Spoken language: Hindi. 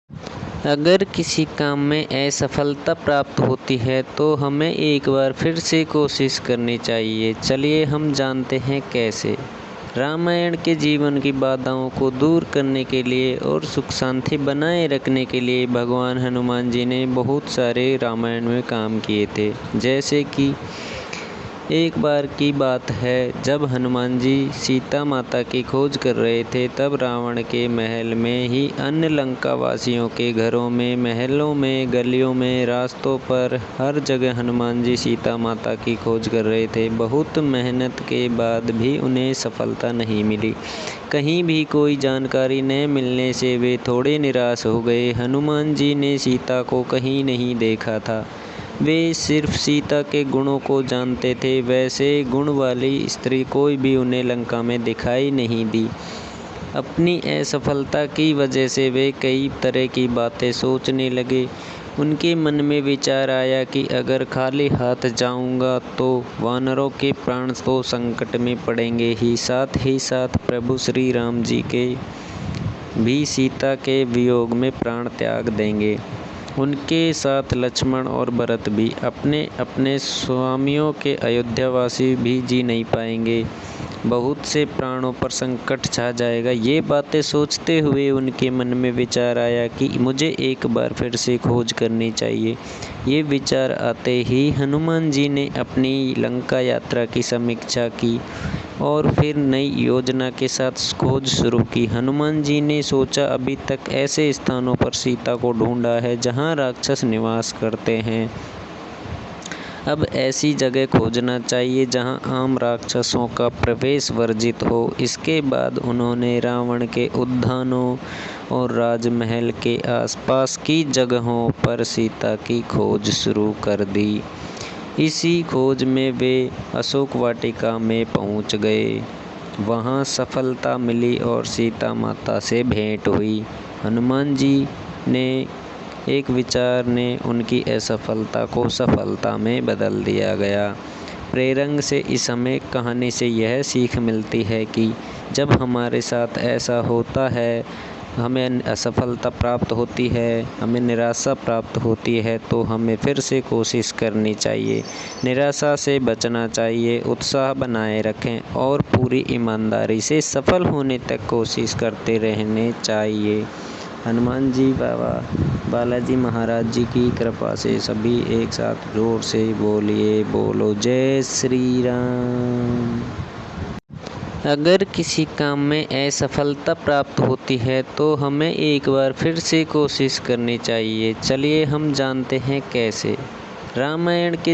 अगर किसी काम में असफलता प्राप्त होती है तो हमें एक बार फिर से कोशिश करनी चाहिए। चलिए हम जानते हैं कैसे। रामायण के जीवन की बाधाओं को दूर करने के लिए और सुख शांति बनाए रखने के लिए भगवान हनुमान जी ने बहुत सारे रामायण में काम किए थे। जैसे कि एक बार की बात है, जब हनुमान जी सीता माता की खोज कर रहे थे, तब रावण के महल में ही अन्य लंका वासियों के घरों में, महलों में, गलियों में, रास्तों पर हर जगह हनुमान जी सीता माता की खोज कर रहे थे। बहुत मेहनत के बाद भी उन्हें सफलता नहीं मिली। कहीं भी कोई जानकारी न मिलने से वे थोड़े निराश हो गए। हनुमान जी ने सीता को कहीं नहीं देखा था। वे सिर्फ सीता के गुणों को जानते थे। वैसे गुण वाली स्त्री कोई भी उन्हें लंका में दिखाई नहीं दी। अपनी असफलता की वजह से वे कई तरह की बातें सोचने लगे। उनके मन में विचार आया कि अगर खाली हाथ जाऊंगा तो वानरों के प्राण तो संकट में पड़ेंगे ही साथ प्रभु श्री राम जी के भी सीता के वियोग में प्राण त्याग देंगे। उनके साथ लक्ष्मण और भरत भी अपने अपने स्वामियों के अयोध्यावासी भी जी नहीं पाएंगे। बहुत से प्राणों पर संकट छा जाएगा। ये बातें सोचते हुए उनके मन में विचार आया कि मुझे एक बार फिर से खोज करनी चाहिए। ये विचार आते ही हनुमान जी ने अपनी लंका यात्रा की समीक्षा की और फिर नई योजना के साथ खोज शुरू की। हनुमान जी ने सोचा, अभी तक ऐसे स्थानों पर सीता को ढूंढा है जहां राक्षस निवास करते हैं। अब ऐसी जगह खोजना चाहिए जहां आम राक्षसों का प्रवेश वर्जित हो। इसके बाद उन्होंने रावण के उद्यानों और राजमहल के आसपास की जगहों पर सीता की खोज शुरू कर दी। इसी खोज में वे अशोक वाटिका में पहुंच गए। वहां सफलता मिली और सीता माता से भेंट हुई। हनुमान जी ने एक विचार ने उनकी असफलता को सफलता में बदल दिया गया। प्रेरक से इस हमें कहानी से यह सीख मिलती है कि जब हमारे साथ ऐसा होता है, हमें असफलता प्राप्त होती है, हमें निराशा प्राप्त होती है, तो हमें फिर से कोशिश करनी चाहिए। निराशा से बचना चाहिए, उत्साह बनाए रखें और पूरी ईमानदारी से सफल होने तक कोशिश करते रहने चाहिए। हनुमान जी बाबा बालाजी महाराज जी की कृपा से सभी एक साथ जोर से बोलिए, बोलो जय श्री राम। अगर किसी काम में असफलता प्राप्त होती है तो हमें एक बार फिर से कोशिश करनी चाहिए। चलिए हम जानते हैं कैसे। रामायण के